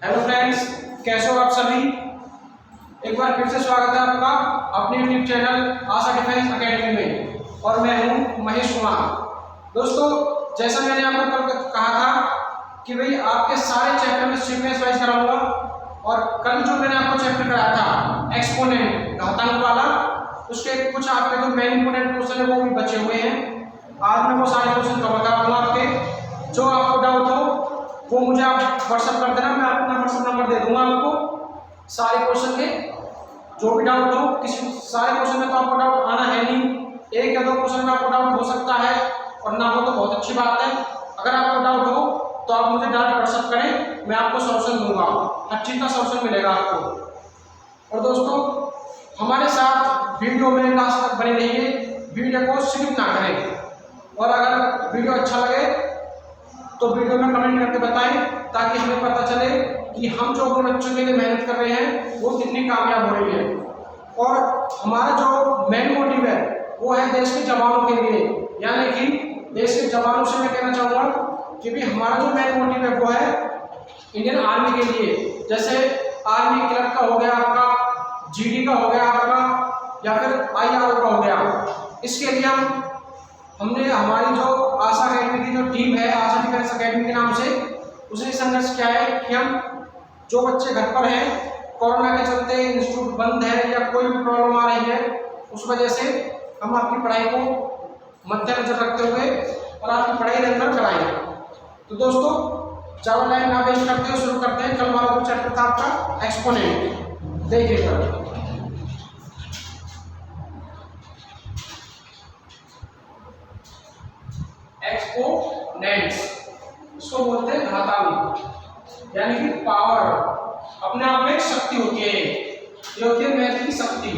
Hello friends, कैसे हो आप सभी। एक बार फिर से स्वागत है आपका अपने यूट्यूब चैनल आशा डिफेंस एकेडमी में। और मैं हूं महेश कुमार। दोस्तों, जैसा मैंने आपको कल कहा था कि भाई आपके सारे चैप्टर में सीक्वेंस वाइज कराऊंगा। और कल जो मैंने आपको चैप्टर कराया था एक्सपोनेंट घातांक वाला, उसके कुछ आपके जो मेन इंपोर्टेंट क्वेश्चन है वो भी बचे हुए हैं। आज मैं वो सारे क्वेश्चन कवर कराऊंगा आपके। जो आपको डाउट हो वो मुझे आप व्हाट्सअप कर देना, मैं अपना व्हाट्सअप नंबर दे दूंगा आपको। सारे क्वेश्चन के जो भी डाउट हो, किसी सारे क्वेश्चन में तो आपको डाउट आना है नहीं, एक या दो क्वेश्चन में आपको डाउट हो सकता है और ना हो तो बहुत अच्छी बात है। अगर आपको डाउट हो तो आप मुझे डायरेक्ट व्हाट्सअप करें, मैं आपको सॉल्यूशन दूंगा, हर चीज़ का सॉल्यूशन मिलेगा आपको। और दोस्तों, हमारे साथ वीडियो में लास्ट तक बने रहिए, वीडियो को स्किप ना करें। और अगर वीडियो अच्छा लगे तो वीडियो में कमेंट करके बताएं, ताकि हमें पता चले कि हम जो अपने बच्चों के लिए मेहनत कर रहे हैं वो कितनी कामयाब हो रही है। और हमारा जो मेन मोटिव है वो है देश के जवानों के लिए, यानी कि देश के जवानों से मैं कहना चाहूँगा कि भी हमारा जो मेन मोटिव है वो है इंडियन आर्मी के लिए। जैसे आर्मी क्लर्क का हो गया आपका, जीडी का हो गया आपका, या फिर आईआरओ का हो गया। इसके लिए हमने हमारी जो आशा अकेडमी की जो टीम है, आशा डिफेंस अकेडमी के नाम से, उसने संघर्ष किया है कि हम जो बच्चे घर पर हैं, कोरोना के चलते इंस्टीट्यूट बंद है या कोई भी प्रॉब्लम आ रही है, उस वजह से हम आपकी पढ़ाई को मद्देनजर रखते हुए और आपकी पढ़ाई रेगुलर कराएंगे। तो दोस्तों, ज़्यादा टाइम ना वेस्ट करते हुए शुरू करते हैं। कल वाला जो चैप्टर था आपका एक्सपोनेंट, देखिएगा। एक्सपोनेंट्स इसको बोलते हैं घातांक, यानी कि पावर। अपने आप में एक शक्ति होती है, ये होती है मैथ की शक्ति।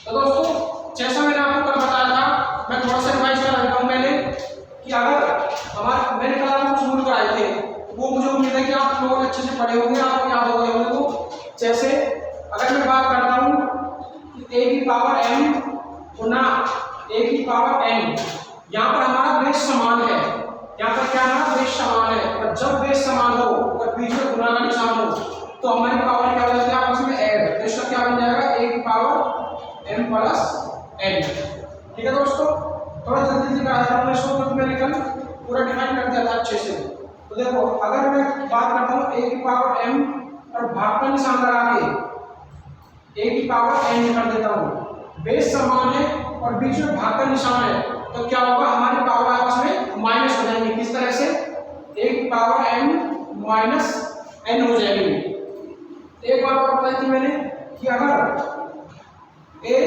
तो दोस्तों, जैसा मैंने आपको कल बताया था, मैं थोड़ा सा रिवाइज कर देता हूँ पहले कि अगर मैंने कल आपको कुछ रूल कराए थे, वो मुझे उम्मीद है कि आप लोग अच्छे से पढ़े होंगे, आपको याद हो गए होंगे। तो जैसे अगर मैं बात करता हूँ कि a की पावर m गुना a की पावर n, यहाँ पर हमारा बेस समान है। यहाँ पर क्या है, बेस समान है। और जब बेस समान हो और बीच में गुना का निशान हो तो हमारी पावर क्या हो जाती है, आपस में ऐड। तो इसका क्या बन जाएगा, a की पावर m प्लस n। ठीक है दोस्तों, थोड़ा जल्दी से करा रहा हूँ इसको, क्योंकि मैंने कल पूरा डिफाइन कर दिया था अच्छे से। तो देखो, अगर मैं बात करता हूँ a की पावर m और भाग का निशान लगा के a की पावर n कर देता हूँ, बेस समान है और बीच में भाग का निशान है, तो क्या होगा, हमारी पावर आपस में माइनस हो जाएंगी। किस तरह से, a की पावर m माइनस n हो जाएगी। एक बात और बताई थी मैंने कि अगर a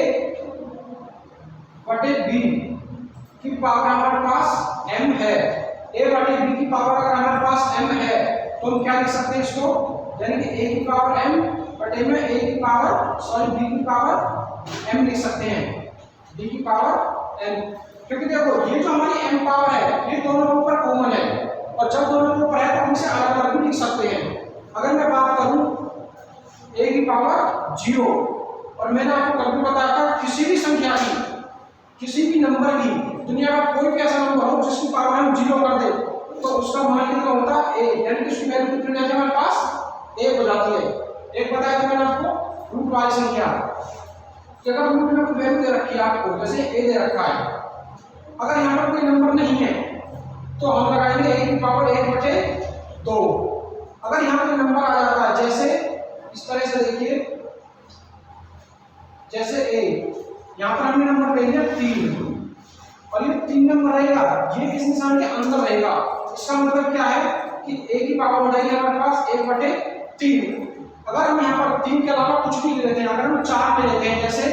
बटे b की पावर हमारे पास m है, a बटे b की पावर अगर हमारे पास m है, तो हम क्या लिख सकते हैं इसको, यानी कि a की पावर m बटे में a की पावर b की पावर m लिख सकते हैं, b की पावर m। क्योंकि देखो, ये जो हमारी m पावर है ये दोनों के ऊपर कॉमन है, और जब दोनों के ऊपर है तो हम इसे अलग अलग भी लिख सकते हैं। अगर मैं बात करूं a की पावर 0, और मैंने आपको कल भी बताया था, किसी भी संख्या की, किसी भी नंबर की, दुनिया का कोई भी ऐसा नंबर हो जिसकी पावर हम 0 कर दे तो उसका मान कितना होता है, a, यानी कि उसकी वैल्यू कितनी हो जाती है, हमारे पास 1 हो जाती है। एक बताया था मैंने आपको रूट वाली संख्या, कि अगर रूट में कोई वैल्यू दे रखी है आपको, जैसे a दे रखा है, अगर यहाँ पर कोई नंबर नहीं है तो हम लगाएंगे a की पावर 1/2। अगर यहाँ पे नंबर आ जाता है, जैसे इस तरह से देखिए, जैसे a, यहाँ पर हमने नंबर ले लिया 3, और ये 3 नंबर रहेगा, ये इस निशान के अंदर रहेगा। इसका मतलब क्या है कि a की पावर हो जाएगी हमारे पास 1/3। अगर हम यहाँ पर 3 के अलावा कुछ भी ले लेते हैं, अगर हम 4 ले लेते हैं, जैसे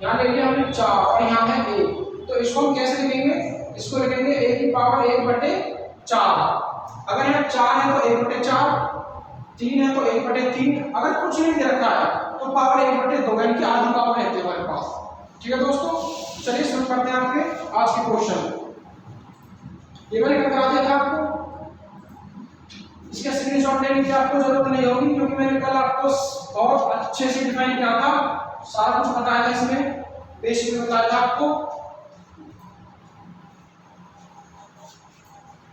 यहाँ ले लिया हमने 4 और यहाँ है a, तो इसको हम कैसे लिखेंगे, इसको लिखेंगे a की पावर 1/4। अगर यहाँ 4 है तो 1/4, 3 है तो 1/3, अगर कुछ नहीं दे रखा है तो पावर 1/2, यानी कि आधी पावर रहती है हमारे पास। ठीक है दोस्तों, चलिए शुरू करते हैं आपके आज के क्वेश्चन। ये मैंने कल करा दिया था आपको, इसका स्क्रीनशॉट लेने की आपको जरूरत नहीं होगी, क्योंकि मैंने कल आपको बहुत अच्छे से डिफाइन किया था, सारा कुछ बताया था, इसमें बेसिक बताया था आपको।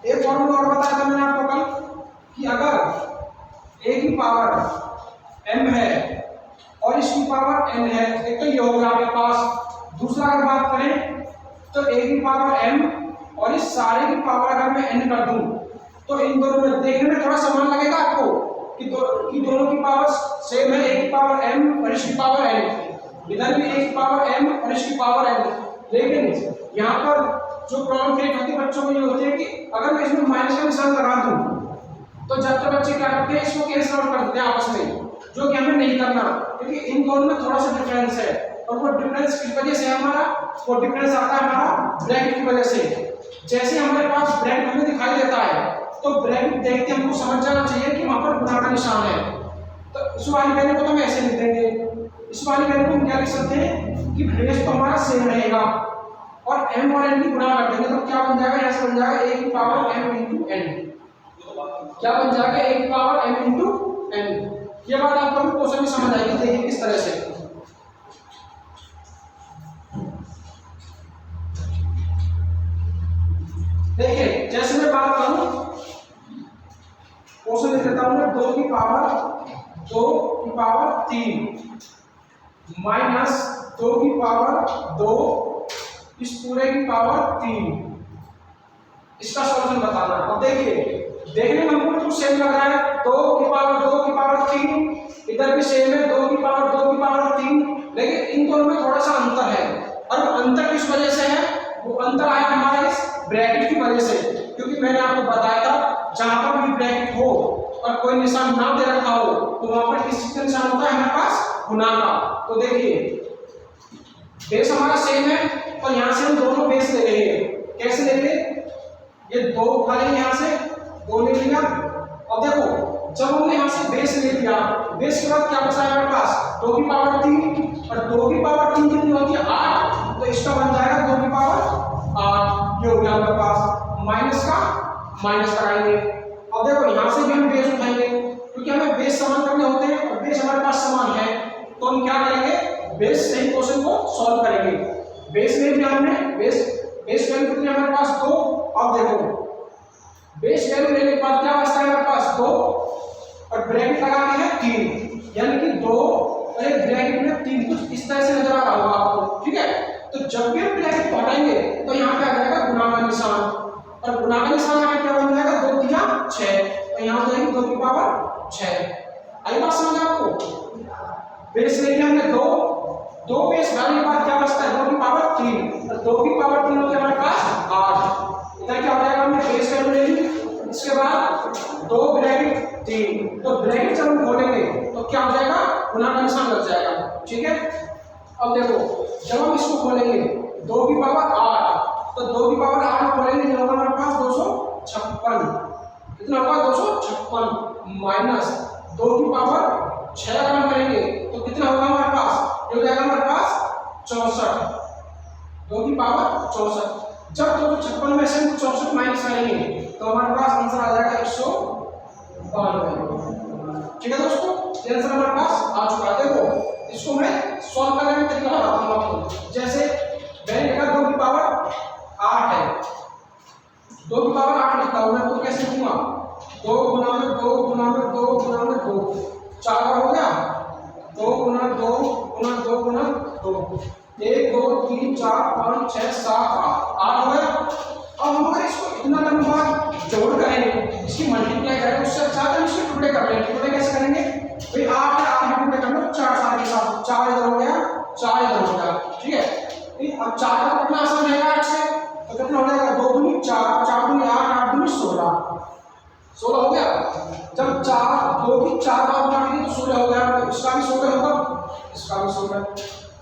एक फॉर्मूला और बताया था मैंने आपको कल, कि अगर a की पावर m है और इसकी पावर n है, एक तो ये हो गया आपके पास। दूसरा अगर बात करें तो a की पावर m और इस सारे की पावर अगर मैं n कर दूं तो इन दोनों में देखने में थोड़ा समान लगेगा आपको कि दोनों की पावर सेम है, a की पावर m और इसकी पावर n। इधर भी a की पावर m और इसकी पावर n, लेकिन यहाँ पर जो प्रॉब्लम क्रिएट होती है बच्चों को ये होती है कि अगर मैं इसमें माइनस का निशान लगा दूं तो ज्यादातर बच्चे क्या करते हैं, इसको कैंसिल आउट कर देते हैं आपस में, जो कि हमें नहीं करना, क्योंकि इन दोनों में थोड़ा सा डिफरेंस है। और वो डिफरेंस किस वजह से हमारा, वो डिफरेंस आता है हमारा ब्रैकेट की वजह से। जैसे हमारे पास ब्रैकेट हमें दिखाई देता है तो ब्रैकेट देखते हमको समझ जाना चाहिए कि वहां पर गुणा का निशान है। तो इस वाली वैल्यू को तो हम ऐसे लिख देंगे, इस वाली वैल्यू को हम क्या लिख सकते हैं कि बेस तो हमारा सेम रहेगा और m और n की गुणा कर देंगे तो क्या बन जाएगा, ऐसे बन जाएगा a की पावर m into n। क्या बन जाएगा, a की पावर m into n। ये बात आपको क्वेश्चन में समझ आएगी, देखिए किस तरह से। देखिए जैसे मैं बात करूं, क्वेश्चन लिख देता हूं मैं, 2 की पावर 3 माइनस 2 की पावर 2 इस पूरे की पावर 3, इसका सॉल्यूशन बताना। अब देखिए देखने में हमको कुछ सेम लग रहा है, 2 की पावर 3, इधर भी सेम है 2 की पावर 3, लेकिन इन दोनों में थोड़ा सा अंतर है। और अंतर किस वजह से है, वो अंतर आया हमारे इस ब्रैकेट की वजह से, क्योंकि मैंने आपको बताया था जहां पर भी ब्रैकेट हो और कोई निशान ना दे रखा हो तो वहां पर किस चीज का निशान होता है हमारे पास, गुणा का। तो देखिए बेस हमारा सेम है और यहाँ से हम दोनों बेस ले लेंगे। कैसे लेंगे, ये 2 उठा लेंगे, यहाँ से 2 ले लिया। अब देखो जब हमने यहाँ से बेस ले लिया, बेस के बाद क्या बचा है हमारे पास, 2 की पावर 3 और 2 की पावर 3 कितनी होती है, 8, तो इसका बन जाएगा 2 की पावर 8। ये हो गया हमारे पास, माइनस का माइनस कराएंगे। अब देखो यहाँ से भी हम बेस उठाएंगे, क्योंकि हमें बेस समान करने होते हैं और बेस हमारे पास समान है, तो हम क्या करेंगे, बेस से ही क्वेश्चन को सॉल्व करेंगे। बेस ले लिया हमने, बेस वैल्यू कितनी है हमारे पास, 2। अब देखो बेस वैल्यू लेने के बाद क्या बचता है हमारे पास, 2 और ब्रैकेट लगा के है 3, यानी कि 2 और एक ब्रैकेट में 3, कुछ इस तरह से नजर आ रहा होगा आपको, ठीक है। तो जब भी हम ब्रैकेट हटाएंगे तो यहाँ पे आ जाएगा गुणा का निशान, और गुणा का निशान यहाँ क्या बन जाएगा, 2 3 6, तो यहाँ हो जाएगी 2 की पावर 6। आई बात समझ आपको। बेस ले लिया हमने 2 बेस डालने के बाद क्या बचता है, 2 की पावर 3, और 2 की पावर 3 होती है हमारे पास 8। इधर क्या हो जाएगा, हमने बेस वैल्यू ले ली, इसके बाद 2 ब्रैकेट 3, तो ब्रैकेट जब हम खोलेंगे तो क्या हो जाएगा, गुणा का निशान लग जाएगा, ठीक है। अब देखो जब हम इसको खोलेंगे 2 की पावर 8, तो 2 की पावर 8 खोलेंगे जो होगा हमारे पास 256, कितना होगा 256 माइनस 2 की पावर 6 अगर हम करेंगे तो कितना होगा हमारे पास, ये हो जाएगा हमारे पास 64, 2 की पावर 64। जब 256 में से 64 माइनस करेंगे तो हमारे पास आंसर आ जाएगा 192। ठीक है दोस्तों, ये आंसर हमारे पास आ चुका है। देखो इसको मैं सॉल्व करने का तरीका बताता हूँ आपको। जैसे मैंने लिखा 2 की पावर 8 है, 2 की पावर 8 लिखता हूँ मैं, तो कैसे लिखूंगा, 2 गुना में 2 गुना में 2 गुना में 2, 4 बार हो गया, 2 गुना 2 गुना 2 गुना 2, 1 2 3 4 5 6 7 8 हो गया। अब हम अगर इसको इतना लंबा जोड़ करेंगे, इसकी मल्टीप्लाई करेंगे, उससे अच्छा हम इसके टुकड़े कर लेंगे। टुकड़े कैसे करेंगे भाई, 8 है 8 टुकड़े कर लो, 4 4 के साथ, 4 इधर हो गया 4 इधर हो गया, ठीक है। अब 4 का कितना आसान रहेगा 8 से, तो कितना हो जाएगा 2 दूनी 4, 4 दूनी 8, 8 दूनी 16, 16 हो गया। जब 2 की 4 बार गुणा करेंगे तो 16 हो गया, तो इसका भी 16 होगा, इसका भी 16,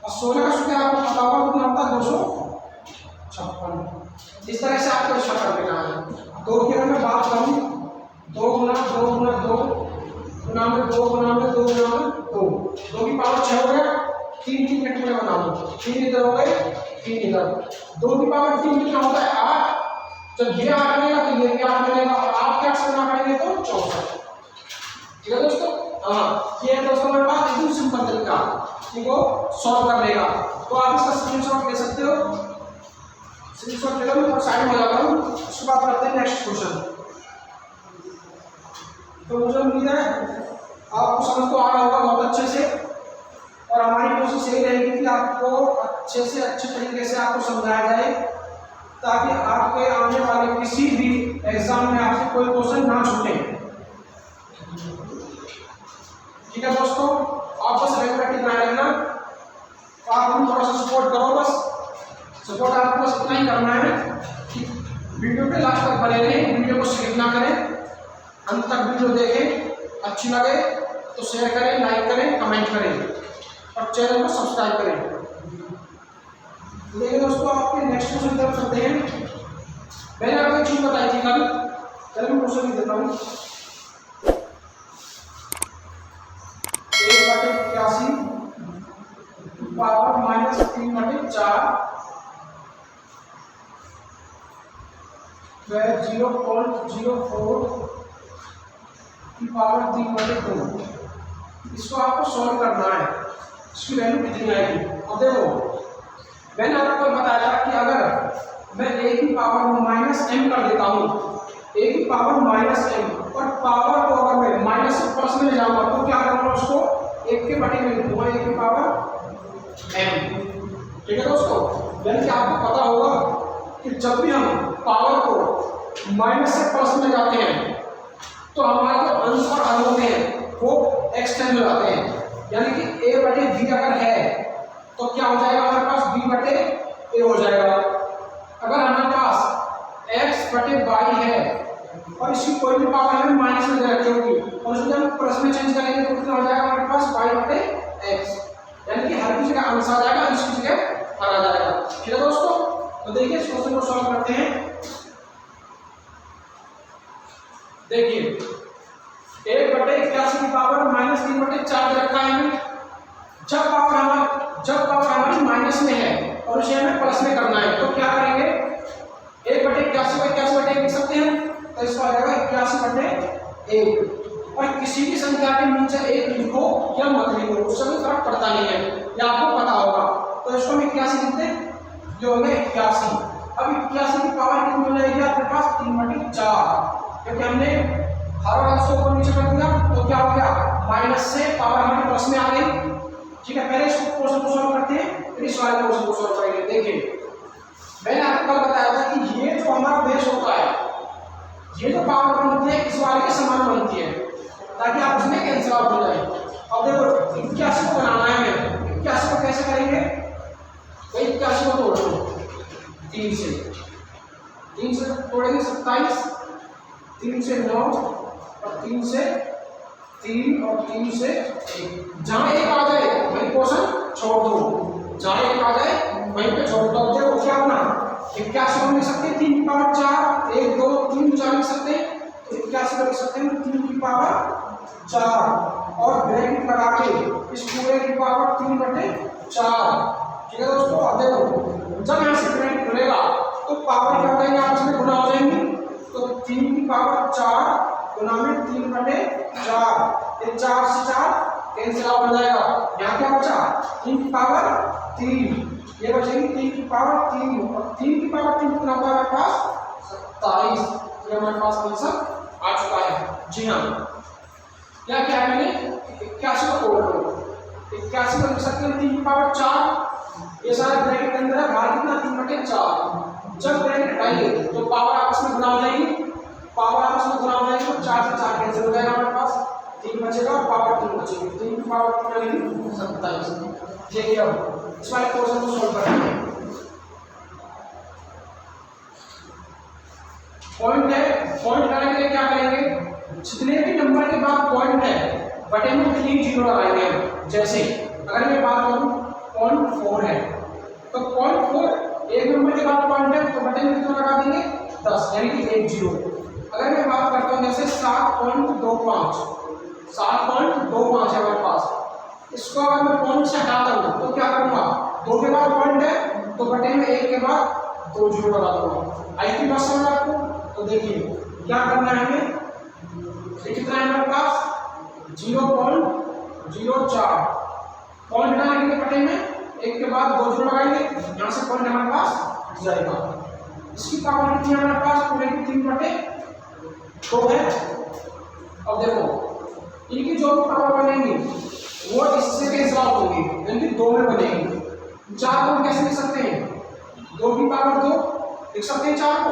और 16 का सूत्र आपको पता होगा कितना होता है 256। इस तरह से आपको इसका कर लेना है। 2 की अगर मैं बात करूं, 2 गुना 2 गुना 2 गुना में 2 गुना में 2 गुना में 2, 2 की पावर 6 हो गया, 3 3 मिनट में बना लो, 3 इधर हो गए 3 इधर, 2 की पावर 3 कितना होता है 8। जब ये 8 बनेगा तो ये भी 8 बनेगा, और 8 के 8 से गुणा करेंगे तो 64। ठीक है दोस्तों, हाँ ये है दोस्तों हमारे पास एकदम सिंपल तरीका इनको सॉल्व करने का। तो आप इसका स्क्रीनशॉट ले सकते हो, स्क्रीनशॉट ले लो, मैं साइड में हो जाता हूँ। उसके बाद करते हैं नेक्स्ट क्वेश्चन। तो मुझे उम्मीद है आपको समझ तो आ रहा होगा बहुत अच्छे से, और हमारी कोशिश यही रहेगी कि आपको अच्छे से अच्छे तरीके से आपको समझाया जाए, ताकि आपके आने वाले किसी भी एग्जाम में आपसे कोई क्वेश्चन ना छूटे। ठीक है दोस्तों, आप बस रेगुलरिटी बनाए रखना, आप हम थोड़ा सा सपोर्ट करो, बस सपोर्ट आपको बस इतना ही करना है कि वीडियो के लास्ट तक बने रहें, वीडियो को स्किप ना करें, अंत तक वीडियो देखें, अच्छी लगे तो शेयर करें, लाइक करें, कमेंट करें और चैनल को सब्सक्राइब करें। देखिए दोस्तों, आपके नेक्स्ट क्वेश्चन की तरफ चलते हैं। मैंने आपको एक चीज बताई थी कल, मैं क्वेश्चन लिख देता हूँ। 1/81 पावर -3/4 वह 0.04 की पावर 3/2। इसको आपको सॉल्व करना है, इसकी वैल्यू कितनी आएगी। अब देखो, मैंने आपको बताया था कि अगर मैं a की पावर -m कर देता हूँ, a की पावर -m, और पावर को अगर मैं माइनस से प्लस में ले जाऊंगा तो क्या करूंगा, उसको 1 के बटे में लिखूंगा, a की पावर m। ठीक है दोस्तों, यानी कि आपको पता होगा कि जब भी हम पावर को माइनस से प्लस में जाते हैं तो हमारे जो अंश और हल होते हैं वो एक्सटेंड हो जाते हैं। यानी कि a/b अगर है तो क्या हो जाएगा हमारे पास, b/a हो जाएगा। अगर हमारे पास x/y है और इसकी कोई भी पावर हमें माइनस में दे रखी होगी और उसको जब प्लस में चेंज करेंगे तो कितना हो जाएगा हमारे पास, y/x। यानी कि हर की जगह अंश आ जाएगा, इसकी जगह हर आ जाएगा। ठीक है दोस्तों, तो देखिए इस क्वेश्चन को सॉल्व करते हैं। देखिए 1/81 की पावर -3/4 दे रखा है हमें। जब पावर हमारी माइनस में है और उसे हमें प्लस में करना है तो क्या करेंगे, 1/81 को 81/1 लिख सकते हैं, तो इसका आ जाएगा 81/1। और किसी भी संख्या के नीचे 1 लिखो या मत लिखो, उससे कोई फर्क पड़ता नहीं है, ये आपको पता होगा। तो इसको हम 81 लिखते हैं, जो होगा 81। अब 81 की पावर कितनी हो जाएगी आपके पास, 3/4, क्योंकि हमने हर अंश को ऊपर नीचे कर दिया तो क्या हो गया, माइनस से पावर हमारे प्लस में आ गई। ठीक है, पहले इस क्वेश्चन को सॉल्व करते हैं, फिर इस वाले क्वेश्चन को सॉल्व करेंगे। देखिए, मैंने आपको कल बताया था कि ये जो हमारा बेस होता है, ये जो पावर बनती है इस वाले के समान बनती है, ताकि आप उसमें कैंसिल आउट हो जाए। अब देखो 81 को बनाना है हमें, 81 को कैसे करेंगे, भाई 81 को तोड़ दो 3 से तोड़ेंगे 27, 3 से 9 और 3 से 3 और 3 से 1। जहां एक आ जाए वही क्वेश्चन छोड़ दो, जहां एक आ जाए वहीं पे छोड़ दो। देखो क्या बना, 81 को लिख सकते हैं 3 की पावर 4, 1 2 3 4 लिख सकते हैं, तो 81 को लिख सकते हैं 3 की पावर 4 और ब्रैकेट लगा के इस पूरे की पावर 3/4। ठीक है दोस्तों, अब देखो जब यहाँ से ब्रैकेट खुलेगा तो पावर क्या हो जाएंगे, आपस में गुना हो जाएंगी, तो 3 की पावर 4 गुना में 3/4, ये 4 से 4 कैंसिल आउट हो जाएगा। यहाँ क्या बचा, 3 की पावर 3, ये बचेगी 3 की पावर 3, और 3 की पावर 3 कितना होगा हमारे पास, 27। ये हमारे पास आंसर आ चुका है। जी हाँ, क्या क्या है, मैंने 81 को तोड़ दो, 81 को लिख सकते हैं 3 की पावर 4, ये सारा ब्रैकेट के अंदर है, बाहर कितना 3/4। जब ब्रैकेट हटाएंगे तो पावर आपस में गुना हो जाएगी, पावर आपस में गुना हो जाएगी तो 4 से 4 कैंसिल हो जाएगा, हमारे पास 3 बचेगा और पावर 3 बचेगी, 3 की पावर कितना आएगी, 27। देखिए अब इस वाले क्वेश्चन को सॉल्व करेंगे। पॉइंट है, पॉइंट करने के लिए क्या करेंगे, जितने भी नंबर के बाद पॉइंट है बटे में 3 जीरो लगाएंगे हम। जैसे अगर मैं बात करूं 0.4 है तो 0.4 एक नंबर के बाद पॉइंट है तो बटे में कितना लगा देंगे, 10, यानी कि 1 जीरो। अगर मैं बात करता हूं जैसे 7.25 है हमारे पास, इसको अगर मैं पॉइंट से हटाता हूं तो क्या करूंगा, 2 के बाद पॉइंट है तो बटे में 1 के बाद 2 जीरो लगा दूंगा। आई की बात समझ आपको। तो देखिए क्या करना है हमें, कितना है हमारे पास, 0.04, पॉइंट लगाएंगे बटे में 1 के बाद 2 जीरो लगाएंगे, यहाँ से पॉइंट हमारे पास हट जाएगा। इसकी पावर कितनी है हमारे पास, पूरे की 3/2 है, अब देखो इनकी जो भी पावर बनेंगी वो इससे कैंसिल आउट होंगी, यानी कि 2 में बनेगी। 4 को हम कैसे लिख सकते हैं, 2 की पावर 2 लिख सकते हैं 4 को,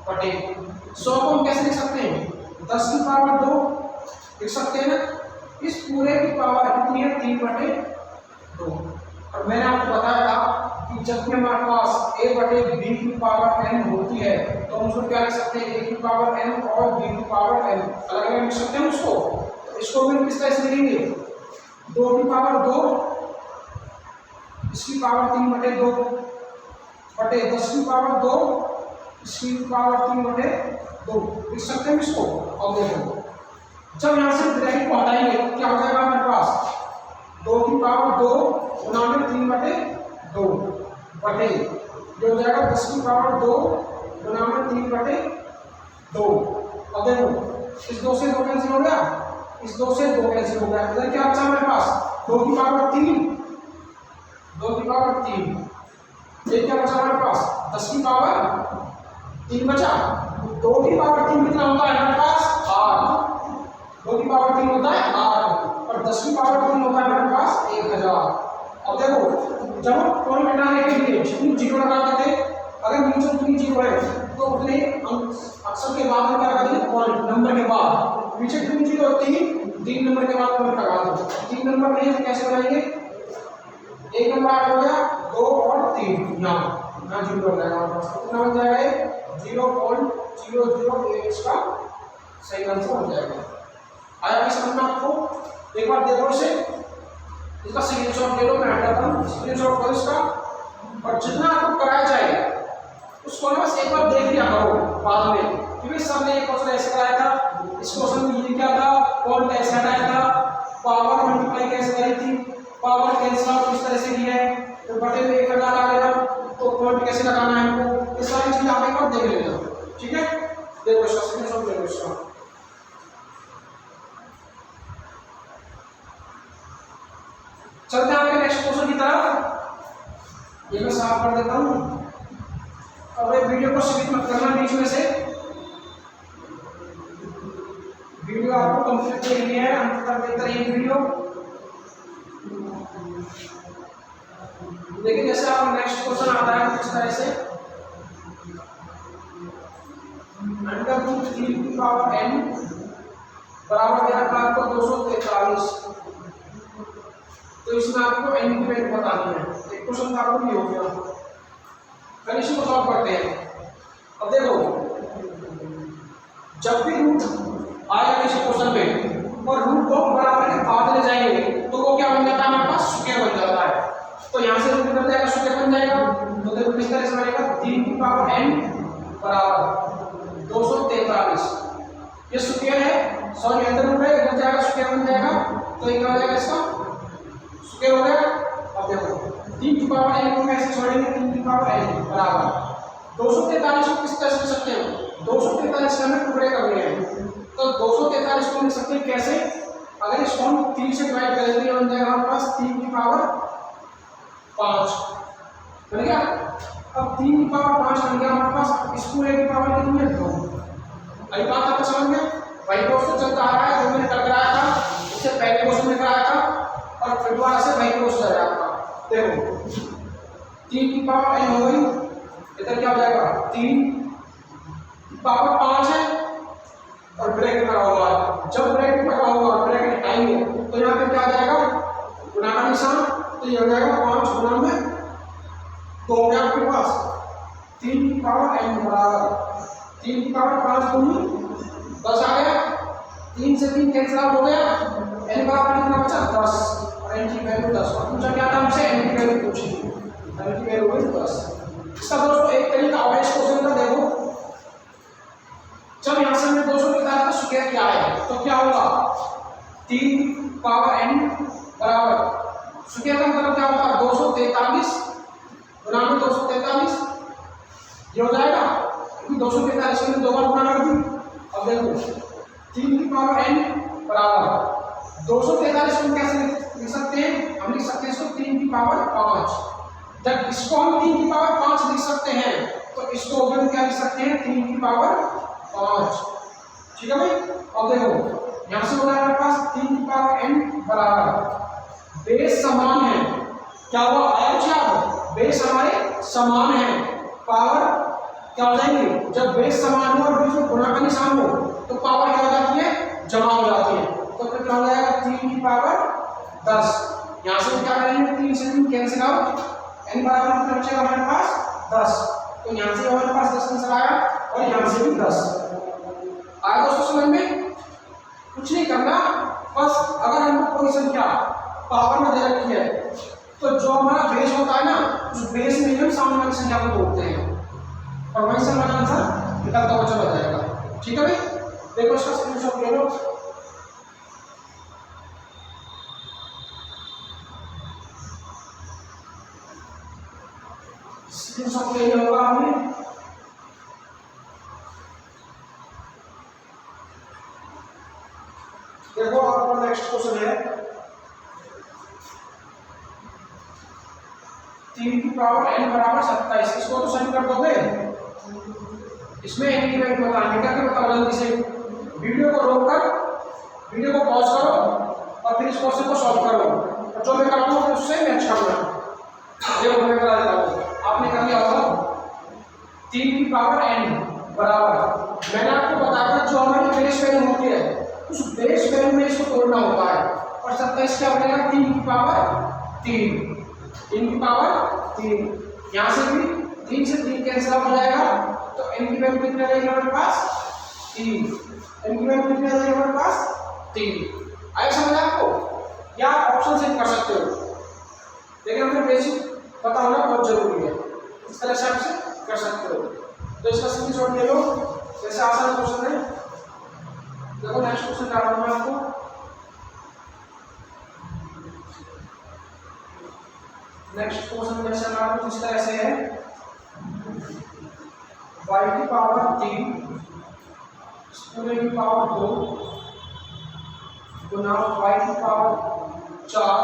बटे 100 को हम कैसे लिख सकते हैं, 10 की पावर 2 लिख सकते हैं ना। इस पूरे की पावर कितनी है, 3/2। और मैंने आपको बताया था कि जब भी हमारे पास a बटे b की पावर n होती है तो हम उसको क्या लिख सकते हैं, a की पावर n और b की पावर n अलग अलग लिख सकते हैं उसको। तो इसको भी किस तरह से लिखेंगे, 2 की पावर 2 इसकी पावर 3/2 बटे 10 की पावर 2 इसकी पावर 3/2 लिख सकते हैं इसको। अब देखो जब यहाँ से ब्रैकेट को हटाएंगे तो क्या हो जाएगा हमारे पास, 2 की पावर 2 गुना में 3/2 बटे ये हो जाएगा 10 की पावर 2 गुना में 3/2। अब देखो इस 2 से 2 कैंसिल हो गया, इस 2 से 2 कैंसिल हो गया, इधर क्या बचा हमारे पास, 2 की पावर 3, 2 की पावर 3, ये क्या बचा हमारे पास, 10 की पावर 3 बचा। 2 की पावर 3 कितना होता है हमारे पास, 8। 2 की पावर 3 होता है 8 और 10 की पावर 3 होता है हमारे पास 1000। अब देखो जब हम पॉइंट हटाने के लिए जितनी जीरो लगाते थे, अगर नीचे उतनी जीरो है तो उतने अक्षर के बाद हम क्या करते हैं, पॉइंट नंबर के बाद पीछे कितनी जीरो होती है, 3 नंबर के बाद पॉइंट लगा दो। 3 नंबर नहीं है कैसे बनाएंगे, 1 नंबर ऐड हो गया 2 और 3 यहाँ जीरो हो जाएगा, कितना बन जाएगा 0.008 इसका सही आंसर हो जाएगा। आया कि समझ में आपको, एक बार देखो इसे, इसका स्क्रीनशॉट ले लो, मैं हटाता हूँ, स्क्रीनशॉट करो इसका, और जितना आपको कराया जाएगा उसको ना बस एक बार देख लिया करो बाद में, क्योंकि सर ने एक क्वेश्चन ऐसे कराया था, इस क्वेश्चन में ये क्या था, कौन कैसे हटाया था, पावर मल्टीप्लाई कैसे करी थी, पावर कैंसिल आउट किस तरह से किया है, तो बटे में 1000 आ गया तो पॉइंट कैसे लगाना है हमको, ये सारी चीजें आप एक बार देख लेना, ठीक है। देखो इसका स्क्रीनशॉट ले लो इसका। चलते हैं आपके नेक्स्ट क्वेश्चन की तरफ, ये मैं साफ कर देता हूँ। अब ये वीडियो को स्किप मत करना बीच में से, वीडियो आपको कंप्लीट देखनी है, अंत तक देखते रहिए वीडियो। देखिए जैसे आप नेक्स्ट क्वेश्चन आता है किस तरह से, √3 की पावर n बराबर दे रखा आपको 243, तो इसमें आपको n की वैल्यू बतानी है। एक क्वेश्चन का आपको ये हो गया, फिर इसी को सॉल्व करते हैं। अब देखो जब भी रूट आएगा इस क्वेश्चन में और रूट को बराबर के बाद ले जाएंगे तो वो क्या बन जाता है, हमारे पास स्क्वायर बन जाता है। तो यहाँ से रूट निकल जाएगा, स्क्वायर बन जाएगा, तो देखो किस तरह से बनेगा, 3 की पावर n बराबर 243, ये स्क्वायर है, सॉरी अंदर रूट है, इधर जाएगा स्क्वायर बन जाएगा, तो ये क्या हो जाएगा इसका स्क्वायर हो गया। अब देखो 3 की पावर n को कैसे छोड़ेंगे, 3 की पावर n बराबर 243 को किस तरह से लिख सकते हैं, 243 के हमें टुकड़े करने हैं, तो 243 को लिख सकते हैं कैसे, अगर इसको हम 3 से डिवाइड करेंगे बन जाएगा हमारे पास 3 की पावर 5 बन गया। अब 3 की पावर 5 बन गया हमारे पास, इस पूरे की पावर कितनी है 2। अभी बात आपको समझ में, वही क्वेश्चन चलता आ रहा है जो मैंने कल कराया था, इससे पहले क्वेश्चन में कराया था और फिर दोबारा से वही क्वेश्चन है आपका। देखो 3 की पावर n हो गई, इधर क्या हो जाएगा 3 की पावर 5 है और ब्रैकेट लगा होगा, जब ब्रैकेट लगा होगा ब्रैकेट हटाएंगे तो यहाँ पे क्या आ जाएगा गुणा का निशान, तो ये हो जाएगा 5 गुणा में 2 हो गया आपके पास 3 की पावर n बराबर 3 की पावर 5 गुनी 10 आ गया, 3 से 3 कैंसिल आउट हो गया, n बराबर कितना बचा 10 और n की वैल्यू 10। और पूछा क्या था हमसे, n की वैल्यू पूछी, n की वैल्यू हुई 10। इसका दोस्तों एक तरीका और इस क्वेश्चन का देखो, जब यहाँ से हमने 243 का स्क्वायर किया है तो क्या होगा, 3 पावर n बराबर स्क्वायर का मतलब क्या होगा 243 गुणा में 243, ये हो जाएगा क्योंकि 243 में 2 बार गुणा कर दी। अब देखो 3 की पावर n बराबर 243 को कैसे लिख सकते हैं, हम लिख सकते हैं इसको 3 की पावर 5। जब इसको हम 3 की पावर 5 लिख सकते हैं तो इसको हम क्या लिख सकते हैं 3 की पावर 5, ठीक है भाई। अब देखो यहाँ से होगा हमारे पास 3 की पावर n बराबर बेस समान है। क्या हुआ आया क्या? बेस हमारे समान है, पावर क्या हो जाएंगे? जब बेस समान हो और बीच में गुणा का निशान हो तो पावर क्या हो जाती है? जमा हो जाती है। तो फिर क्या हो जाएगा? 3 की पावर 10। यहाँ से क्या करेंगे? 3 से 3 कैंसिल आउट, n बराबर कितना बचेगा हमारे पास? 10। तो यहाँ से हमारे पास 10 आंसर आया और यहाँ से भी 10 आया। दोस्तों समझ में कुछ नहीं करना, बस अगर हमको कोई संख्या पावर में दे रखी है तो जो हमारा बेस होता है ना, उस बेस में हम सामने वाली संख्या को तोड़ते हैं और वहीं से हमारा आंसर निकलता हुआ चला जाएगा। ठीक है भाई, देखो इसका स्क्रीनशॉट ले लो। स्क्रीनशॉट ले लिया होगा हमने। देखो आपका नेक्स्ट क्वेश्चन है 3 की पावर n बराबर 27। इसको तो सही कर दोगे। इसमें n की वैल्यू बताने का, बताओ जल्दी से। वीडियो को रोककर वीडियो को पॉज करो और फिर इस क्वेश्चन को सॉल्व करो और जो मैं कराऊंगा फिर उससे मैच करना। देखो मैं करा देता हूं, आपने कर लिया होगा 3 की पावर n बराबर, मैंने आपको बताया था जो हमारी बेस वैल्यू होती है उस बेस वैल्यू में इसको तोड़ना होता है। और 27 क्या बनेगा? 3 की पावर 3, 3 की पावर 3। यहाँ से भी 3 से 3 कैंसिल हो जाएगा तो n की वैल्यू कितनी रहेगी हमारे पास? 3। n की वैल्यू कितनी रहेगी हमारे पास? 3। आया समझ आपको? या ऑप्शन से कर सकते हो, लेकिन हमें बेसिक पता होना बहुत जरूरी है। इस तरह से आप कर सकते हो। तो इसका स्क्रीनशॉट ले लो, जैसे आसान क्वेश्चन है। देखो नेक्स्ट क्वेश्चन क्या रहा है आपको। नेक्स्ट क्वेश्चन जैसे हमारा कुछ इस तरह से है y की पावर 3 पूरे की पावर 2 गुना y की पावर 4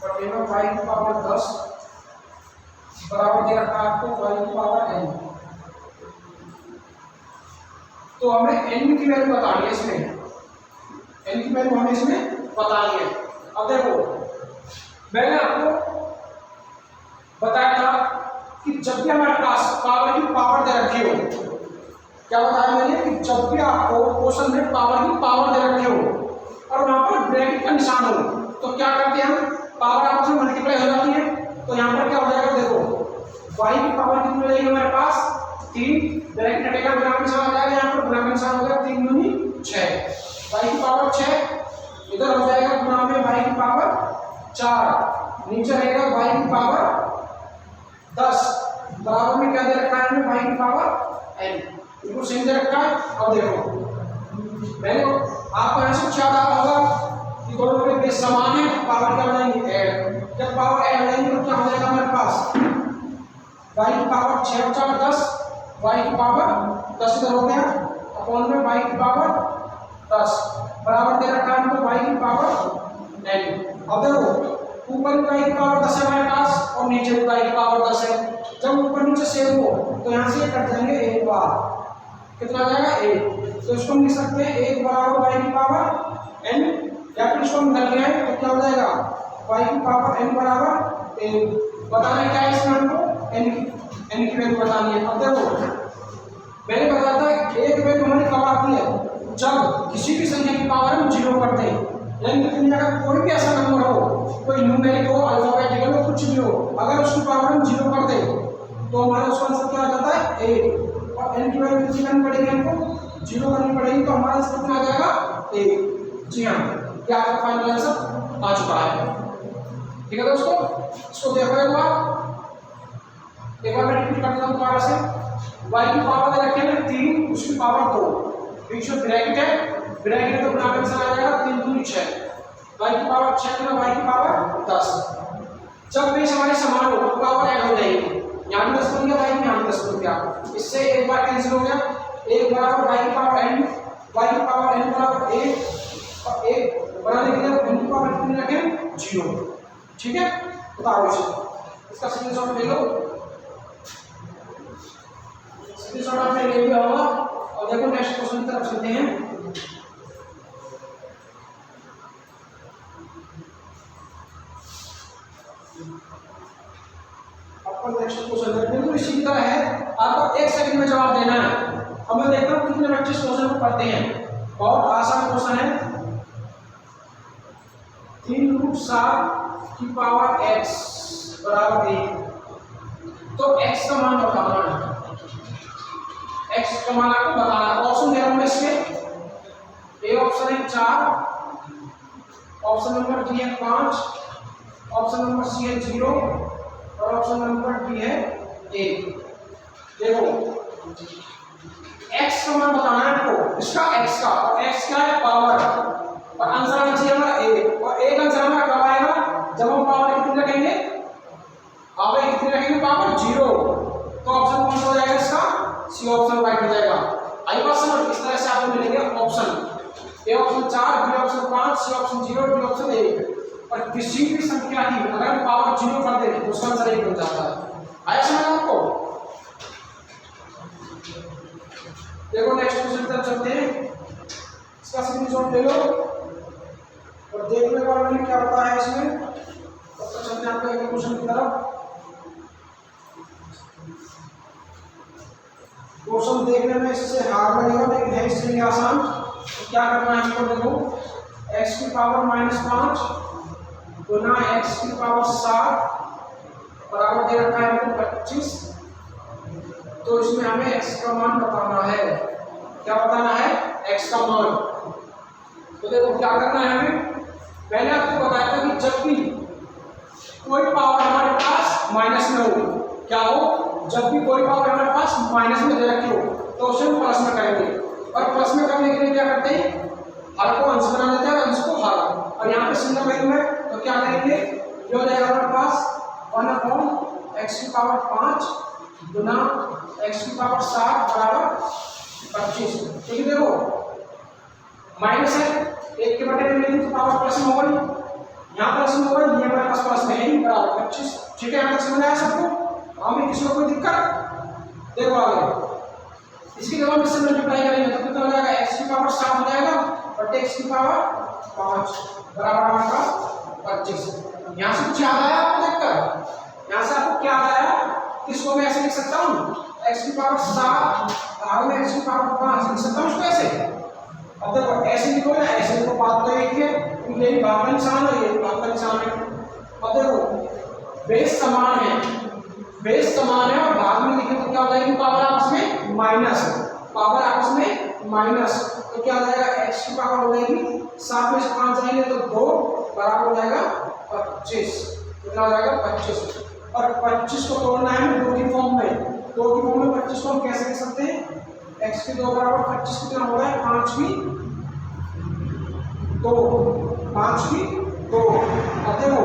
और y की पावर 10 बराबर दे रखा है आपको y की पावर n। तो हमें n की वैल्यू बतानी है इसमें, n की वैल्यू हमें इसमें बतानी है। अब देखो मैंने आपको बताया था कि जब भी हमारे पास पावर की पावर दे रखी हो, क्या बताया मैंने कि जब भी आपको क्वेश्चन में पावर की पावर दे रखी हो और वहां पर ब्रैकेट का निशान हो तो क्या करते हैं हम? पावर आपस में मल्टीप्लाई हो जाती है। तो यहाँ पर क्या हो जाएगा? देखो y की पावर कितनी रहेगी हमारे पास? 3, ब्रैकेट हटेगा, गुणा का निशान आ जाएगा। यहाँ पर गुणा का निशान हो गया 3 दूनी 6, y की पावर 6 इधर हो जाएगा गुणा में y की पावर 4, नीचे रहेगा y की पावर 10 बराबर में क्या दे रखा है हमें? y की पावर n। बिल्कुल सेम दे रखा है। अब देखो मैंने आपको यहाँ से क्या कहा होगा कि दोनों के बेस समान है, पावर क्या हो जाएंगे? ऐड। जब पावर ऐड हो जाएंगे तो क्या हो जाएगा हमारे पास? y की पावर 6 और 4 10, y की पावर 10 इधर हो गया अपॉन में y की पावर 10 बराबर दे रखा है हमको y की पावर n। अब देखो ऊपर y की पावर 10 है हमारे पास और नीचे y की पावर 10 है। जब ऊपर नीचे सेम हो तो यहाँ से कट जाएंगे एक बार, कितना आ जाएगा? 1। तो इसको हम लिख सकते हैं 1 बराबर y की पावर n, या फिर इसको हम निकाल लिया है तो क्या हो जाएगा? y की पावर n बराबर 1। बताना क्या है इसमें हमको? n की वैल्यू बतानी है। अब देखो मैंने बताया था एक वैल्यू हमारी कब आती है? जब किसी भी संख्या की पावर हम 0 करते हैं, यानी कि दुनिया का कोई भी ऐसा नंबर हो, कोई न्यूमेरिक हो, अल्फाबेटिकल हो, कुछ भी हो, अगर उसकी पावर हम 0 कर दें तो हमारा उसका आंसर क्या आ जाता है? 1। और n की वैल्यू कितनी करनी पड़ेगी हमको? 0 करनी पड़ेगी, तो हमारा आंसर कितना आ जाएगा? 1। जी हाँ, क्या आपका फाइनल आंसर आ चुका है। ठीक है दोस्तों, इसको देखो एक बार मैं रिपीट करता हूँ दोबारा से। y की पावर दे रखे हैं 3, उसकी पावर 2, बीच में ब्रैकेट है, ब्रैकेट तो बना के चला जाएगा 3 दूनी 6, y की पावर 6 गुना y की पावर 10। जब बेस हमारे समान हो तो पावर ऐड हो जाएगी, यहाँ भी 10 बन गया, y में यहाँ भी 10 बन गया, इससे एक बार कैंसिल हो गया। 1 बराबर y की पावर n, y की पावर n बराबर 1 और 1 बनाने के लिए n की पावर कितनी रखें? 0। ठीक है, बताओ इसका स्क्रीनशॉट ले लो। स्क्रीनशॉट आपने ले लिया होगा और देखो नेक्स्ट क्वेश्चन की तरफ चलते हैं। अब मैं देखता हूँ कितने बच्चे इस क्वेश्चन को पढ़ते हैं। बहुत आसान क्वेश्चन है। 3√7 की पावर x बराबर 1। तो x का मान बताना है, x का मान आपको बताना है। ऑप्शन दे रहा हूं मैं इसमें। ए ऑप्शन है 4, ऑप्शन नंबर बी है 5, ऑप्शन नंबर सी है 0 और ऑप्शन नंबर डी है 1। देखो x का मान बताना है आपको, इसका x का, और x क्या है पावर, और आंसर आना चाहिए हमारा a, और a का आंसर हमारा कब आएगा जब हम पावर कितनी रखेंगे, अब कितनी रखेंगे पावर 0। तो ऑप्शन कौन सा हो जाएगा इसका, सी ऑप्शन राइट हो जाएगा। आई बात समझ, इस तरह से आपको मिलेंगे option, A option 4, B option 5, C option 0, D option 1। और किसी भी संख्या की अगर हम पावर 0 कर दें तो उसका आंसर 1 बन जाता है। आया समझ आपको? देखो नेक्स्ट क्वेश्चन की तरफ चलते हैं। इसका स्क्रीनशॉट ले लो और देख लो वाला क्या होता है इसमें। तब तक चलते हैं आपको एक क्वेश्चन की तरफ। क्वेश्चन देखने में इससे हार्ड लगेगा लेकिन है इससे भी आसान। तो क्या करना है हमको, देखो x की पावर -5 गुना x की पावर 7 बराबर दे रखा है हमको 25। तो इसमें हमें x का मान बताना है। क्या बताना है? x का मान। तो देखो क्या करना है हमें, पहले आपको बताया था कि जब भी कोई पावर हमारे पास माइनस में हो, क्या हो, जब भी कोई पावर हमारे पास माइनस में दे रखी हो तो उसे हम प्लस में करेंगे। और प्लस में करने के लिए क्या करते हैं, हर को अंश बना देते हैं और अंश को हर। और यहाँ पे सिंगल वैल्यू है तो क्या करेंगे, ये हो जाएगा हमारे पास 1/x की पावर 5 गुना x की पावर 7 बराबर 25। ठीक है, देखो माइनस है, एक के बटे में लेंगे तो पावर प्लस में हो गई, यहाँ प्लस में हो गई, ये हमारे पास प्लस में है बराबर 25। ठीक है, यहाँ तक समझ आया सबको? हमें किसी को कोई दिक्कत? देखो आगे इसकी जब हम इससे मल्टीप्लाई करेंगे तो कितना हो जाएगा, x की पावर 7 हो जाएगा बटे x की पावर 5 बराबर हमारे पास 25। यहाँ से कुछ याद आया आपको देखकर? यहाँ से आपको क्या याद आया? किसको मैं ऐसे लिख सकता हूँ, x की पावर 7 बराबर में x की पावर 5 लिख सकता हूँ इसको ऐसे। अब देखो ऐसे लिखो ना, ऐसे लिखो, बात तो एक ही है, यही भाग का निशान है, यही भाग का निशान है। अब देखो बेस समान है, बेस समान है और भाग में लिखे तो क्या हो जाएगी, पावर आपस में माइनस, पावर आपस में माइनस। तो क्या हो जाएगा, x की पावर हो जाएगी 7 में से 5 जाएंगे तो 2 बराबर हो जाएगा 25। कितना हो जाएगा 25। और 25 को तोड़ना है 2 की फॉर्म में, 2 की फॉर्म में 25 को हम कैसे लिख सकते हैं, x की 2 बराबर 25 कितना हो रहा है, 5 की 2, 5 की 2। अब देखो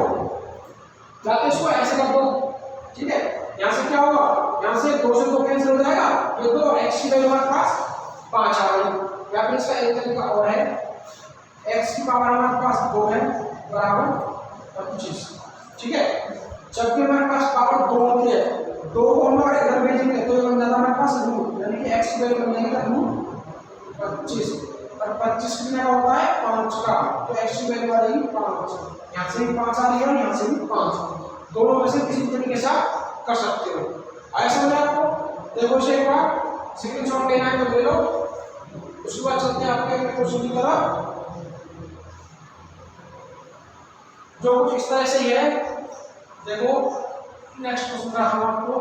जाते इसको ऐसे कर दो, ठीक है, यहाँ से क्या होगा, यहाँ से 2 से 2 कैंसिल हो जाएगा, ये तो x की वैल्यू हमारे पास 5 आ गई। या फिर इसका एक तरीका और है, x की पावर हमारे पास 2 है बराबर 25। ठीक है, जब भी हमारे पास पावर 2 होती है, 2 को हम अगर इधर भेजेंगे तो ये बन जाता है हमारे पास रूट, यानी कि x की वैल्यू बन जाएगी रूट 25। और 25 कितने का होता है, 5 का, तो x की वैल्यू आ जाएगी 5। यहाँ से भी 5 आ रही है और यहाँ से भी 5, दोनों में से किसी तरीके से आप कर सकते हो। आया समझ आपको? देखो इसे एक बार स्क्रीनशॉट लेना है तो ले लो, उसके बाद चलते हैं आपके क्वेश्चन की तरफ जो कुछ इस तरह से ही है। देखो नेक्स्ट क्वेश्चन का हम आपको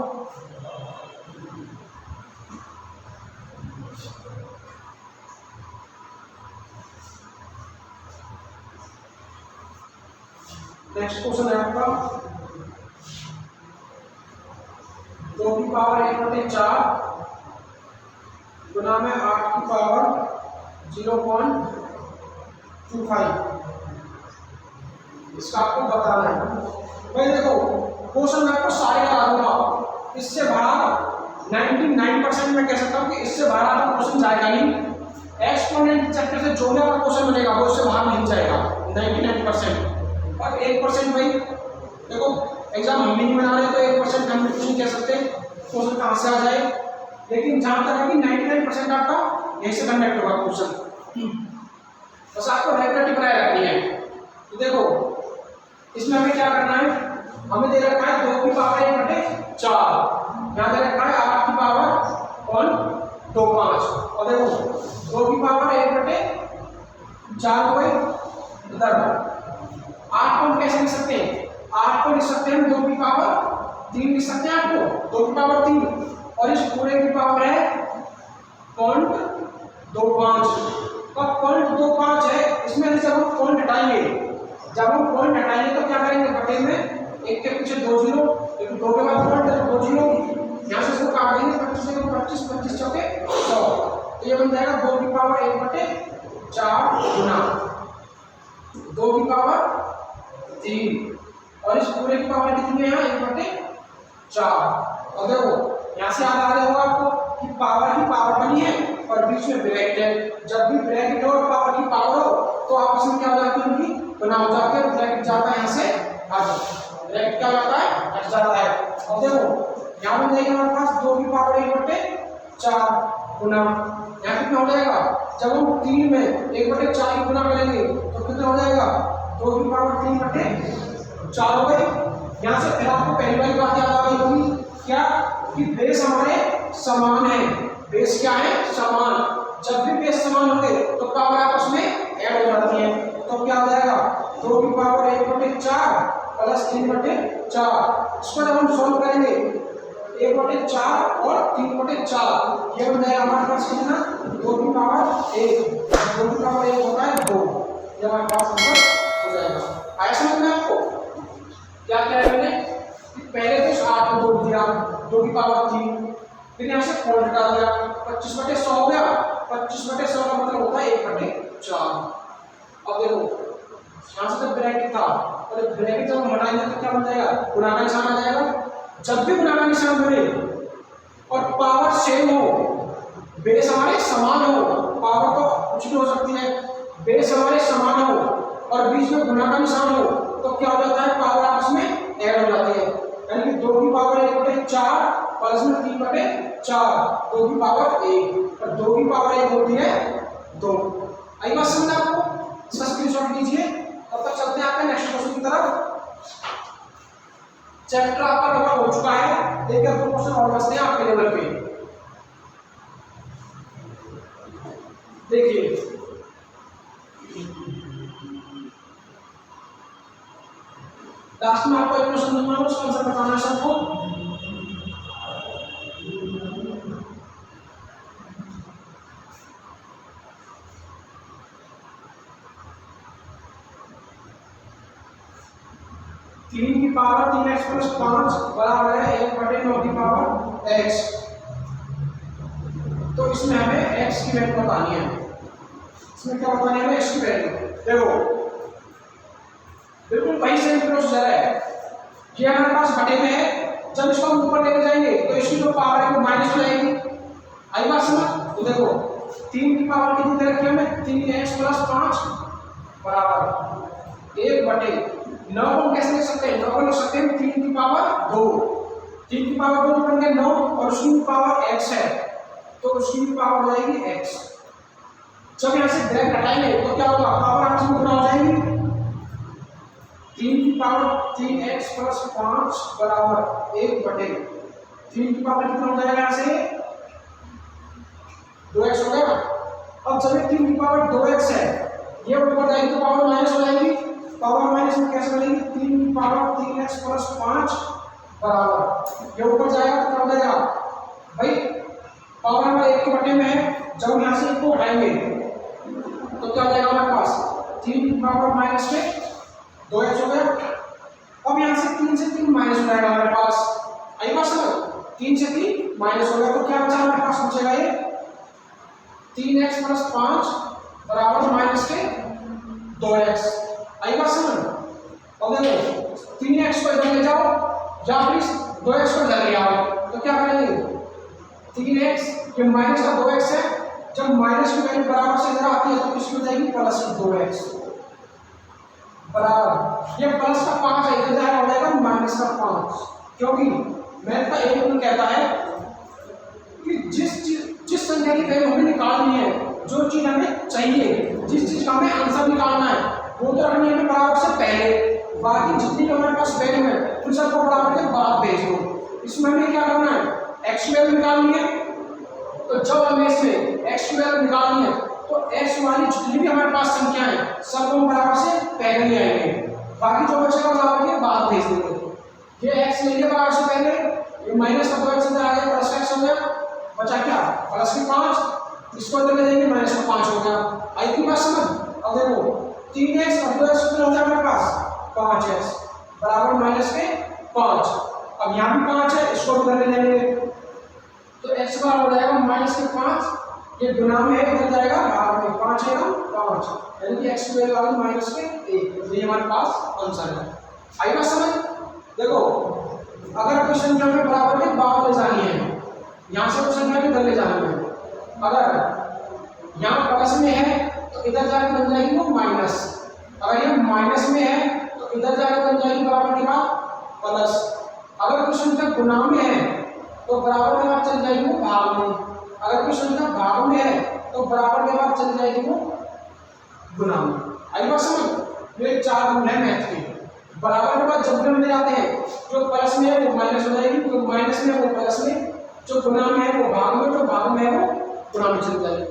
नेक्स्ट क्वेश्चन है आपका 2 की पावर 1/4 गुना में 8 की पावर 0.25। इसका आपको बताना है। भाई देखो क्वेश्चन मैं आपको सारे करा दूंगा, इससे बड़ा 99% मैं कह सकता हूँ कि इससे बड़ा तो क्वेश्चन जाएगा नहीं। एक्सपोनेंट चैप्टर से जो भी आपका क्वेश्चन बनेगा वो इससे बाहर नहीं जाएगा 99%। और 1% भाई देखो एग्जाम हम भी नहीं बना रहे तो 1% हम कुछ नहीं कह सकते क्वेश्चन कहाँ से आ जाए, लेकिन जहाँ तक है कि 99% आपका यहीं से कंडक्ट होगा क्वेश्चन, बस आपको रेगुलर टिप्पणी रखनी है। तो देखो इसमें हमें क्या करना है, हमें दे रखा है 2 की पावर 1/4, यहाँ दे रखा है 8 की पावर 2 5 और देखो 2 की पावर 1/4 हो गई इधर। 8 को हम कैसे लिख सकते हैं? 8 को लिख सकते हैं 2 की पावर 3 लिख सकते हैं 8 को 2 की पावर 3 और इस पूरे की पावर है 0.25। अब 0.25 है, इसमें जब हम पॉइंट हटाएंगे तो क्या करेंगे? बटे में एक के पीछे 2 जीरो, एक 2 के बाद पॉइंट है 2 जीरो, यहाँ से इसको काट देंगे 25 से 25 25 चौके 100, तो ये बन जाएगा 2 की पावर 1/4 गुना 2 की पावर 3 और इस पूरे की पावर कितनी है? 1/4। और देखो यहाँ से याद आ रहा होगा आपको कि पावर की पावर बनी है और बीच में ब्रैकेट है। जब भी ब्रैकेट हो और पावर की पावर हो तो आपस में क्या हो जाती है? उनकी गुना हो जाती है। ब्रैकेट जाता है यहाँ से आगे, ब्रैकेट क्या जाता है? हट जाता है। और देखो यहाँ बन जाएगा हमारे पास 2 की पावर 1/4 गुना, यहाँ कितना हो जाएगा? जब हम 3 में 1/4 की गुना करेंगे तो कितना हो जाएगा? 2 की पावर 3/4 हो गई। यहाँ से फिर आपको पहली वाली बात याद आ गई होगी क्या? कि बेस हमारे समान है। बेस क्या है? समान। जब भी बेस समान होंगे तो पावर आपस में ऐड हो जाती है। तो क्या हो जाएगा? 2 की पावर 1/4 प्लस 3/4। इसको जब हम सॉल्व करेंगे 1/4 और 3/4 ये बन जाएगा हमारे पास कितना? 2 की पावर 1। 2 की पावर 1 होता है 2, ये हमारे पास आंसर हो जाएगा। आया समझ में आपको? क्या क्या है मैंने? पहले तो 8 को तोड़ दिया 2 की पावर 3, फिर यहाँ से पॉइंट हटा दिया 25/100 हो गया। 25/100 का मतलब होता है 1/4। अब देखो यहाँ से जब ब्रैकेट था और ब्रैकेट जब हम हटाएंगे तो क्या बन जाएगा? गुणा का निशान आ जाएगा। जब भी गुणा का निशान बने और पावर सेम हो, बेस हमारे समान हो, पावर तो कुछ भी हो सकती है, बेस हमारे समान हो और बीच में गुणा का निशान हो तो क्या हो जाता है? पावर आपस में ऐड हो जाती है। यानी कि 2 की पावर 1/4 प्लस में 3/4, 2 की पावर 1 और 2 की पावर 1 होती है 2। आई बात समझ आपको? इसका स्क्रीनशॉट लीजिए। तब तक चलते हैं आपके नेक्स्ट क्वेश्चन की तरफ। चैप्टर आपका कवर हो चुका है, देखिए 2 क्वेश्चन और बचते हैं आपके लेवल पे। देखिए लास्ट में आपको एक क्वेश्चन दूंगा, उसका आंसर बताना है सबको। तीन की पावर 3x + 5 बराबर है 1/9 की पावर x। तो इसमें हमें x की वैल्यू बतानी है। इसमें क्या बतानी है? x की वैल्यू। देखो बिल्कुल वही सेम प्रोसीजर है। ये हमारे पास बटे में है, जब इसको हम ऊपर लेके जाएंगे तो इसकी जो पावर है वो माइनस हो जाएगी। आई बात समझ? तो देखो 3 की पावर कितनी दे रखी है हमें? 3x + 5 बराबर 1/9 को कैसे लिख सकते हैं? 9 को लिख सकते हैं 3 की पावर 2। 3 की पावर 2 बन गया 9 और उसकी पावर x है तो उसकी पावर हो जाएगी x। जब यहाँ से ब्रैकेट हटाएंगे तो क्या होगा? पावर आपस में गुणा हो जाएगी। 3 की पावर 3x + 5 बराबर 1/3 की पावर कितना हो जाएगा? यहाँ से 2x हो गया। अब जब 3 की पावर 2x है, ये ऊपर जाएगी तो पावर माइनस हो जाएगी। पावर माइनस में कैसे बनेगी? 3 की पावर 3x + 5 बराबर, ये ऊपर जाएगा तो क्या हो जाएगा? भाई पावर हमारे 1 के बटे में है, जब यहाँ से 1 को हटाएंगे तो क्या हो जाएगा हमारे पास? 3 की पावर माइनस में 2x हो गया। अब यहाँ से 3 से 3 माइनस हो जाएगा हमारे पास। आई बात समझ? 3 से 3 माइनस हो गया तो क्या बचा हमारे पास? बचेगा ये 3x + 5 बराबर माइनस के 2x। आई बात समझ? और देखो 3x को इधर ले जाओ या फिर 2x को इधर ले आओ तो क्या करेंगे? 3x के माइनस का 2x है, जब माइनस की वैल्यू बराबर से इधर आती है तो किसकी हो जाएगी? प्लस 2x बराबर, ये प्लस का 5 है इधर जाएगा हो जाएगा माइनस का 5, क्योंकि मैथ का एक रूल कहता है कि जिस संख्या की वैल्यू हमें निकालनी है, जो चीज हमें चाहिए, जिस चीज का हमें आंसर निकालना है वो तो रखनी है बराबर से पहले, बाकी जितनी भी हमारे पास वैल्यू है उन सबको बराबर के बाद भेज दो। इसमें हमें क्या करना है? x की वैल्यू निकालनी है तो जब हमें इसमें x की वैल्यू निकालनी है तो x वाली जितनी भी हमारे पास संख्या है सबको हम बराबर से पहले ले आएंगे, बाकी जो बचेगा बराबर के बाद भेज देंगे। ये x लेंगे बराबर से पहले, ये माइनस का 2 x इधर आ गया, प्लस का x हो गया, बचा क्या प्लस की 5, इसको इधर ले जाएंगे माइनस का 5 हो गया। आई की बात समझ। अब देखो 3x और 2x कितना होता है हमारे पास 5x बराबर माइनस के 5। अब यहाँ भी 5 है, इसको भी ले लेंगे तो x बार हो जाएगा माइनस के 5, ये गुना में बन जाएगा भाग में, 5 है ना 5, यानी कि x की वैल्यू माइनस के 1, तो ये हमारे पास आंसर है। आई बात समझ। देखो अगर कोई संख्या में बराबर के बाहर ले जानी है, यहाँ से कोई संख्या में इधर ले जानी है, अगर यहाँ प्लस में है तो इधर जाके बन जाएगी वो माइनस, अगर ये माइनस में है तो इधर जाके बन जाएगी बराबर के बाद प्लस, अगर कोई संख्या गुना में है तो बराबर के बाद चल जाएगी वो भाग में, अगर कोई संख्या भाग में है तो बराबर के बाद चल जाएगी वो गुना में। आई बात समझ। ये 4 रूल है मैथ के। बराबर के बाद जब भी हम ले जाते हैं, जो प्लस में है वो माइनस हो जाएगी, जो माइनस में है वो प्लस में, जो गुना में है वो भाग में, जो भाग में है वो गुना में चल जाएगी।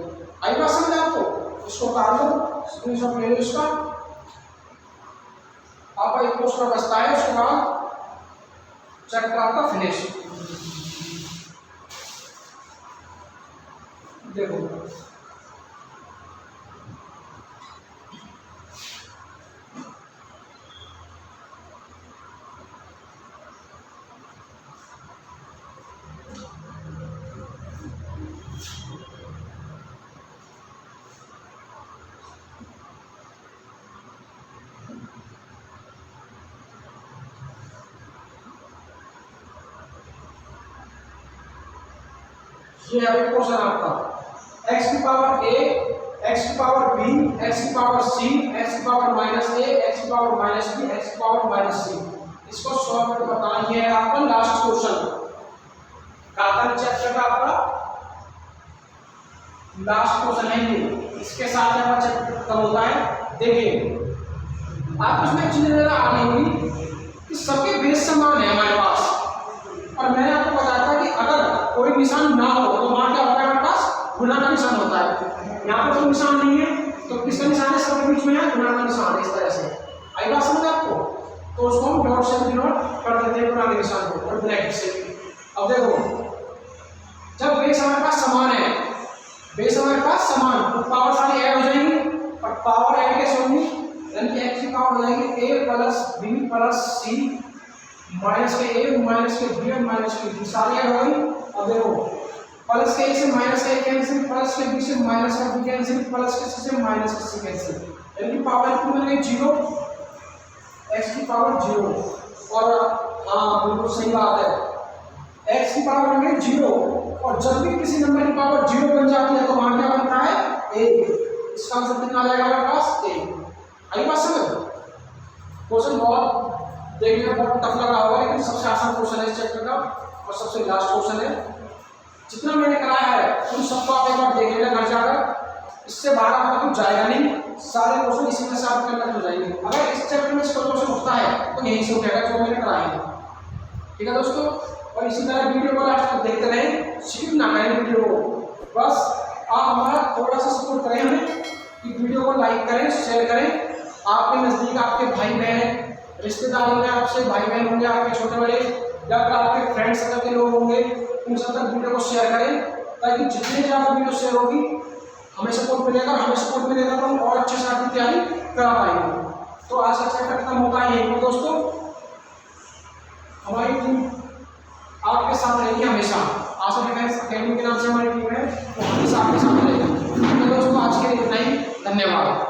आई बात समझ आपको। इसको काट लो, स्क्रीनशॉट ले लो इसका, आपका एक क्वेश्चन बचता है, उसके बाद चैप्टर आपका फिनिश। देखो ये है क्वेश्चन आपका x की पावर a, x की पावर b, x की पावर c, x की पावर माइनस a, x की पावर माइनस b, x की पावर माइनस c। इसको सॉल्व करके बताना। ये है आपका लास्ट क्वेश्चन, कातल चैप्टर का आपका लास्ट क्वेश्चन है ये। इसके साथ हमारा चैप्टर खत्म होता है। देखिए आप इसमें चीजें नजर आ रही होंगी कि सबके बेस समान है हमारे पास, और मैंने आपको बताया था कि अगर कोई निशान ना हो तो वहां क्या होता है हमारे पास गुना का निशान होता है। यहाँ पर कोई निशान नहीं है तो किसका निशान है, सबके बीच में है गुना का निशान है, इस तरह से। आई बात समझ आपको। तो उसको हम डॉट से डिनोट कर देते हैं गुना के निशान को और ब्रैकेट से। अब देखो जब बेस हमारे पास समान है, बेस हमारे पास समान, तो पावर सारी ऐड हो जाएंगी, और पावर ऐड कैसे होगी, यानी कि x की पावर हो जाएगी a plus b plus c minus के a माइनस के b और माइनस के b सारी ऐड हो गई। अब देखो प्लस के a से माइनस का a कैंसिल, प्लस के b से माइनस का b कैंसिल, प्लस के c से माइनस का c कैंसिल, यानी कि पावर कितनी बन गई 0, x की पावर 0। और हाँ बिल्कुल सही बात है, x की पावर बन गई 0, और जब भी किसी नंबर की पावर 0 बन जाती है तो वहां क्या बनता है 1। इसका आंसर कितना आ जाएगा हमारे पास 1। आई बात समझ। क्वेश्चन बहुत देखने में बहुत टफ लगा होगा, लेकिन सबसे आसान क्वेश्चन है इस चैप्टर का और सबसे लास्ट क्वेश्चन है। जितना मैंने कराया है उन सबको आप एक बार देख लेना घर जाकर, इससे बाहर आपका कुछ जाएगा नहीं, सारे क्वेश्चन इसी में से आप करना हो जाएंगे। अगर इस चैप्टर में इसका क्वेश्चन उठता है तो यहीं से उठेगा जो मैंने कराया है। ठीक है दोस्तों, और इसी तरह वीडियो को लास्ट तक देखते रहें, स्किप ना करें वीडियो को। बस आप हमारा थोड़ा सा सपोर्ट करें हमें कि वीडियो को लाइक करें, शेयर करें। आपके नज़दीक आपके भाई बहन रिश्तेदार होंगे, आपसे भाई बहन होंगे, आपके छोटे बड़े या फिर आपके फ्रेंड सर्कल के लोग होंगे, उन सब तक वीडियो को शेयर करें, ताकि जितनी ज़्यादा वीडियो शेयर होगी हमें सपोर्ट मिलेगा, हमें सपोर्ट मिलेगा तो हम और अच्छे से आपकी तैयारी करा पाएंगे। तो आज का चैप्टर खत्म होता है यहीं पर दोस्तों। हमारी टीम आपके साथ रहेगी हमेशा, आशा डिफेंस अकेडमी के नाम से हमारी टीम है, वो हमेशा आपके साथ रहेगी। तो दोस्तों आज के लिए इतना ही, धन्यवाद।